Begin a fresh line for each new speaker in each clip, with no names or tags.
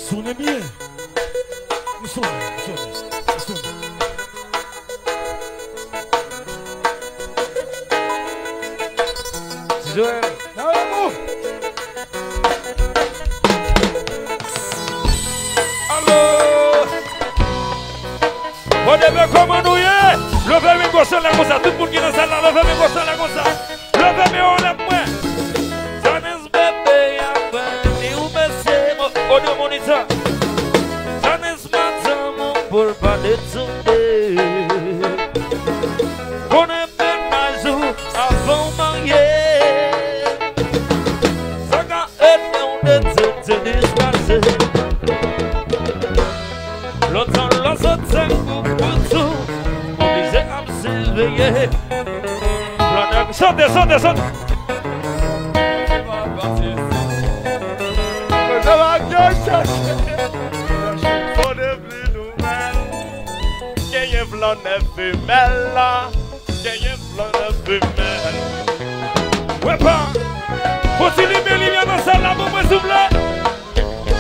Sonne bien. Sonne.
Joël. Allô. On devait comment nous y est. Levez-moi comme ça, tout le monde qui est dans la salle, levez-moi comme ça, levez-moi on lève moi. Janis bébé, ni ou mesemo, on est moniteur. Janis matin, pour pas de tomber. On est bien mazou avant marier. Ça quand on est te disperser. L'autre pour tout, obligé à me surveiller. Saute. Ouais pas. Faut-il allumer lumière dans sa lame pour me souffler?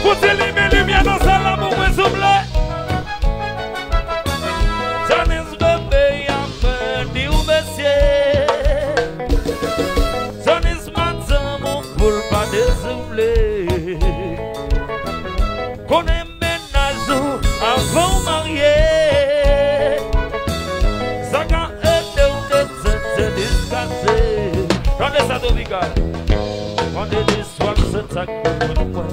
Faut-il allumer lumière dans sa lame pour me souffler? Janis bébé, ni ou monsieur. Janis matin, mon pour pas désoubler. Qu'on aime ménage avant marier. Ça quand est de discasser. Rendez ça d'obligat. Vendredi soir, c'est ça que nous.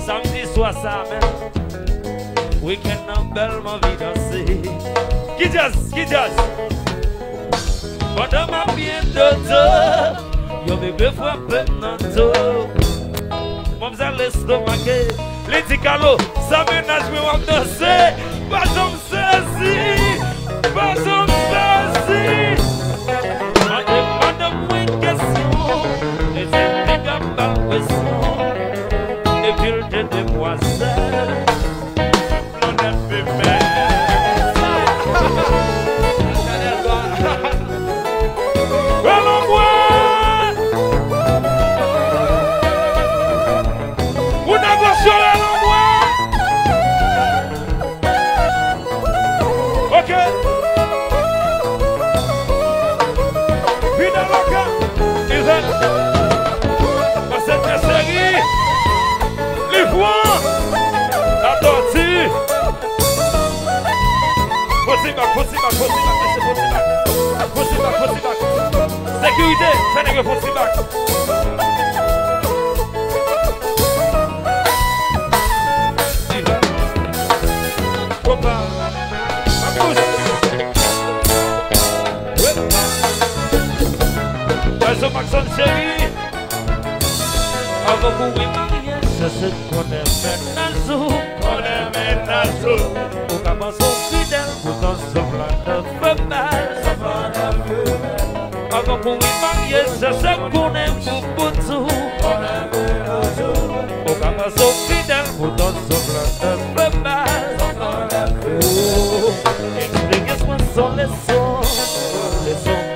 Samedi soir, ça même. Week-end en belle, ma vie danser. Qui jazz? Pendant ma bien de deux, yo bébé frappe nanto. Mon bza l'estomaqué, les ticalo, ça ménage me wap danser. Pas j'en saisi. Madame, oui, question. Les élégantes balbessions. Les villes de demoiselles. On a fait mal. Sécurité, ça n'est que pour Sibac. Maxon chéri, avant vous oui marier, c'est ce qu'on aime ménazo. Au gamin sont fidèles, pourtant semblant de femelle. Avant vous oui marier, c'est ce qu'on aime pour tout. Au gamin sont fidèles, pourtant semblant de femelle. Et nous déguisons sont les sons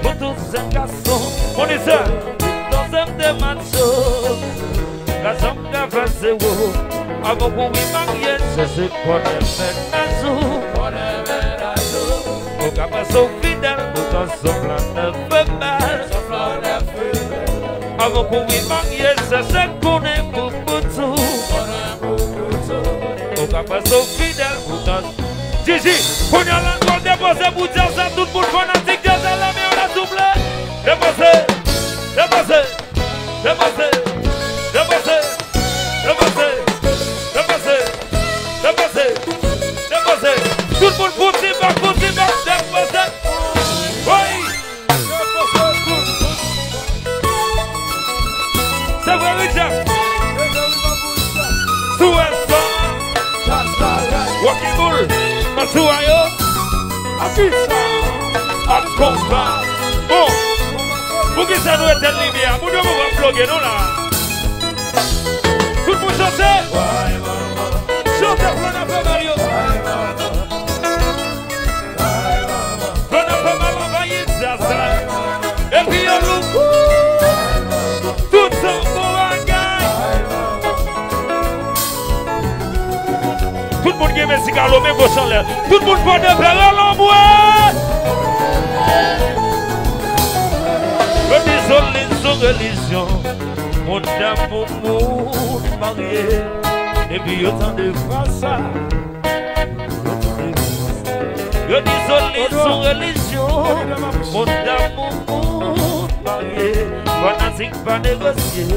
pour tous ces garçons. On est seul, dans un des machos. La jambe de Vasseo, avant qu'on y marie, c'est ce qu'on aime ménazo. Au capasso fidèle, nous t'en sommes de femelle. Avant qu'on y marie, c'est ce qu'on aime pour tout. Au capasso fidèle, nous t'en. Gigi, on y a l'encore déposé pour dire ça, tout le monde fanatique, dire ça, la meilleure la double. Déposé. Tout le monde pousse back, déposé. Oui. C'est vrai, Richard. Sous-Est, Walking Bull, Masuayo, Akisa, Akonga. Bon. Pour qui ça nous est telle lumière? Pour nous, on va vlogger, non là? Tout le monde chante? Chante, Flana Mario. Flana Mario, envahit ça. Et puis on loue. Tout son beau bagage. Tout le monde qui met cigare, même vos sans l'air. Tout le monde va de faire l'embois. Je désolé son religion. Mon amour, mon marié. Et puis autant de fois ça. Je désolé son religion. Mon amour, mon marié. Fanatique pas négocier.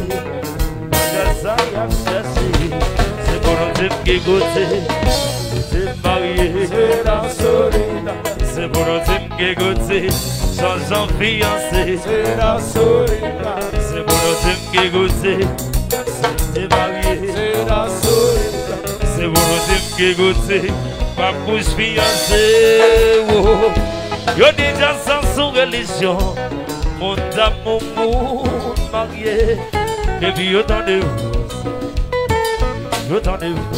Ça y a cherché. C'est pour nous qui goûter. C'est marié. C'est la solide. C'est pour nous qui goûter. Changeant fiancé. C'est la solide. C'est pour nous qui goûter. C'est marié. C'est la solide. C'est pour nous qui goûter. Ma bouche fiancée. Yo déjà sans son religion. Mon amour, mon marié. Et puis autant de vous, autant de vous.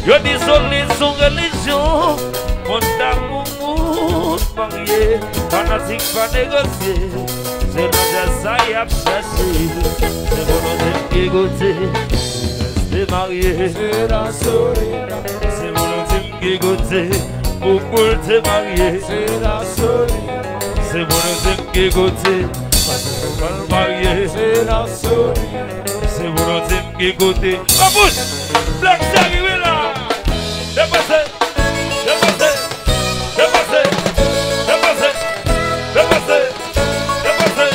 Yo désolé son religion. Mon amour marié. Fanatique pas négocier. C'est notre ça y a cherché. C'est volonté qui goûter. Rester marié. C'est la solide. C'est volonté qui goûter. Pourquoi t'es marié? C'est la solide. C'est volonté qui goûter. Marié, c'est la solide. C'est volonté qui goûter. Ma bouche, Black c'est arrivé là. Dépassé, dépassé, dépassé, dépassé, dépassé, dépassé,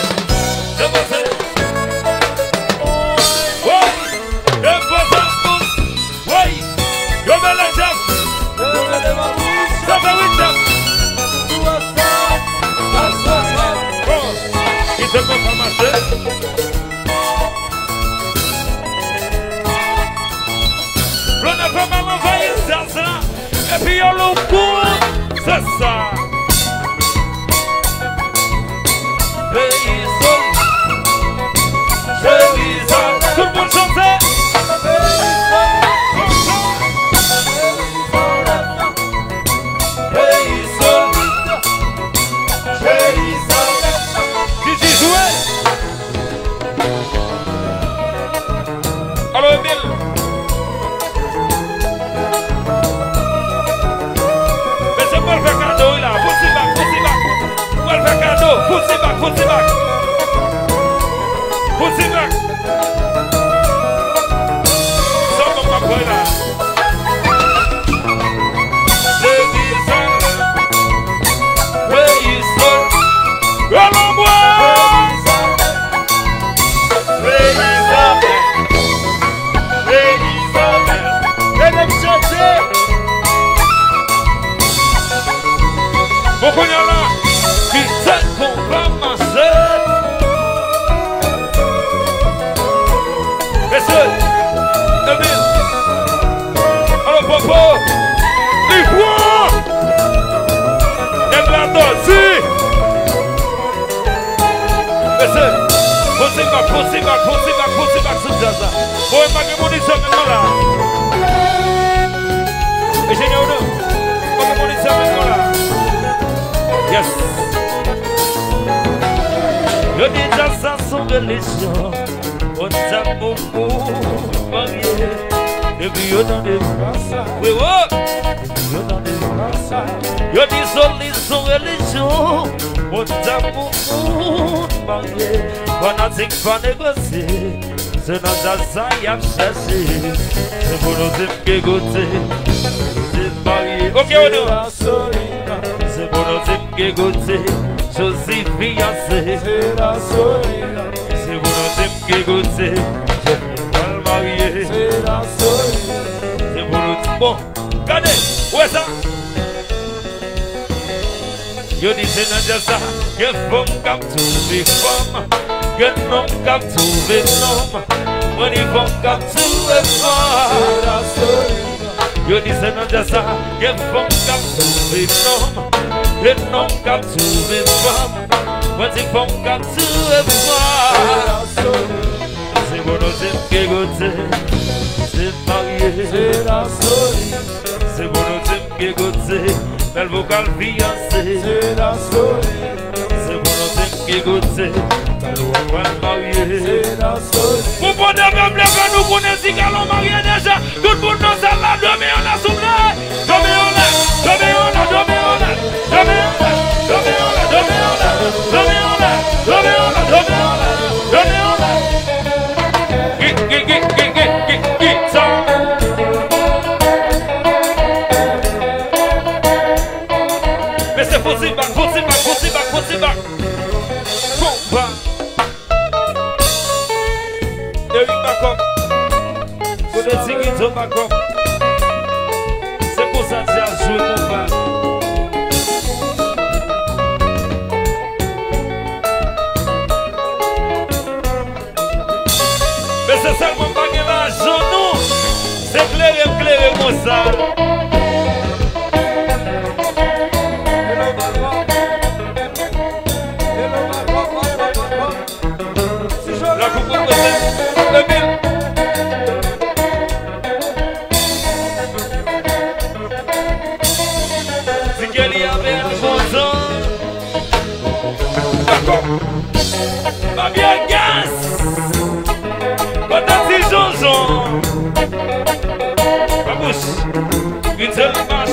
dépassé. Oui, dépassé, oui, yo mets la chasse. Ça fait 8 ans. C'est comme ça marche. L'on a pas mal envoyé ça. Et puis on le coup, c'est ça. Paysan, tout le monde chante. Alors Emile, mais c'est pas le faire cadeau là, poussez back, pas le faire cadeau, poussez back, ça on va pas là. Beaucoup de là, qui sait qu'on va marcher. Messieurs, Emile, alors Popo, il faut des plateaux, si. Messieurs, posez back, sous ça. Vous voyez pas que mon disque maintenant là. Et j'ai dit, pas que mon disque maintenant là. Yes. Je dis déjà ça son religion. On t'amour marié. Et puis yo dans des bras. Oui, oui. Yo dans des bras. Yo dis son religion. On t'amour marié. Fanatique pas négocier. C'est notre ça y a cherché. C'est pour nous qui goûter. C'est marié. Ok, on est. C'est pour nous qui goûter. Josie fiancée. C'est la solide. C'est pour nous qui goûter. Je vais marier. C'est la solide. C'est pour nous. Bon, regardez, où est ça? Yo dis c'est notre ça. Que femme comme trouver femme. Que non comme trouver homme. Moi dis femme comme trouver femme. C'est la solide. Yo dis c'est notre ça. Que femme comme trouver homme. Et non comme trouver femme. Moi dis femme comme trouver femme. C'est pour nous qui goûter. C'est marié. C'est la solide. C'est pour nous qui goûter. Belle vocale fiancée. C'est la solide. C'est pour nous qui goûter. Belle mariée. C'est la solide. Vous prenez même les gars, nous connaissons si qu'elle marié déjà. Tout le monde dans la demi, on a soulevé. comme ça. La coupe de le mille. Si qu'elle y avait un bon temps. D'accord. Pas bien gaz. Pas d'anti Johnson. Pas bouche. Une seule marche.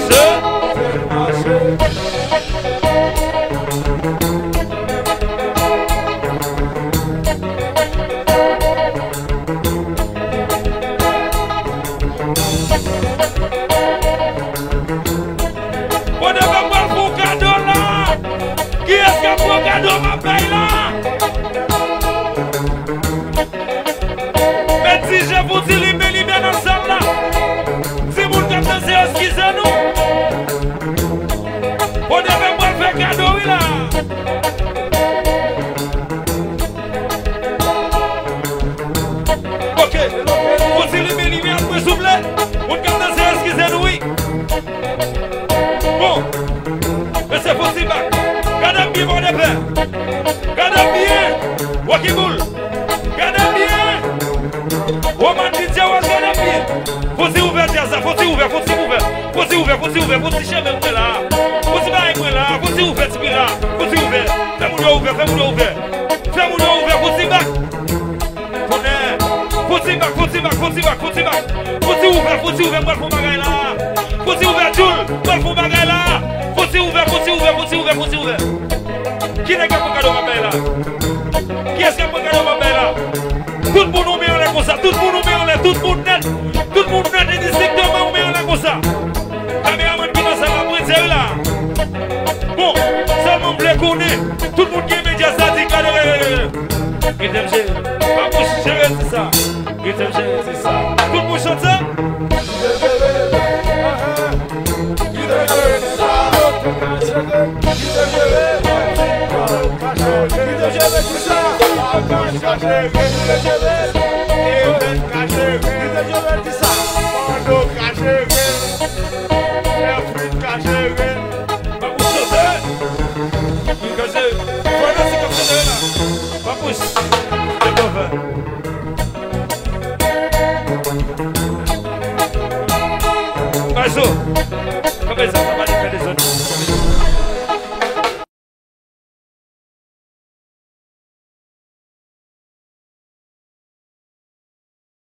On ne va pas pour cadeau là. Qui est-ce qui a pour cadeau ma paye là? Mais si je vous dis libéré dans la salle là, si vous ne pensez à ce qu'ils ont nous, on ne va pas faire cadeau là. Ok, vous dites libéré un peu souple, on ne pensez à ce qu'ils ont oui. Bon, mais c'est possible. Gardez bien mon épée. Gardez bien. Wakiboul. Gardez bien. Woman DJ, gardez bien. Faut-y ouvert, ça. Faut-y ouvert, faut-y ouvert. Faut-y ouvert, faut-y ouvert. Faut-y chemin là. Faut-y barrer là. Faut-y ouvert, c'est là. Faut-y ouvert. Fais-moi ouvert, fais-moi ouvert. Fais-moi ouvert, faut-y back. Faut-y back, faut-y back, faut-y back, faut-y back. Faut-y ouvert, moi pour bagaille là. Faut-y ouvert, Jules, moi pour bagaille là. Faut-y ouvert, faut-y ouvert, faut-y ouvert, faut-y ouvert. Qui n'est qu'à pour cadeau ma belle là? Qui est-ce qui a pour cadeau ma belle là? Tout le monde nous met en l'air comme ça, tout le monde nous met en l'air, tout le monde net. Tout le monde net et distinctement nous met en l'air comme ça. Caméraman qui dans sa la là. Bon, seulement vous les connaissez. Tout le monde qui est média ça dit cadeau. Qui t'aime gérer? Pas pour gérer, c'est ça. Qui t'aime gérer, c'est ça. Tout le monde chante ça? Começou, começou,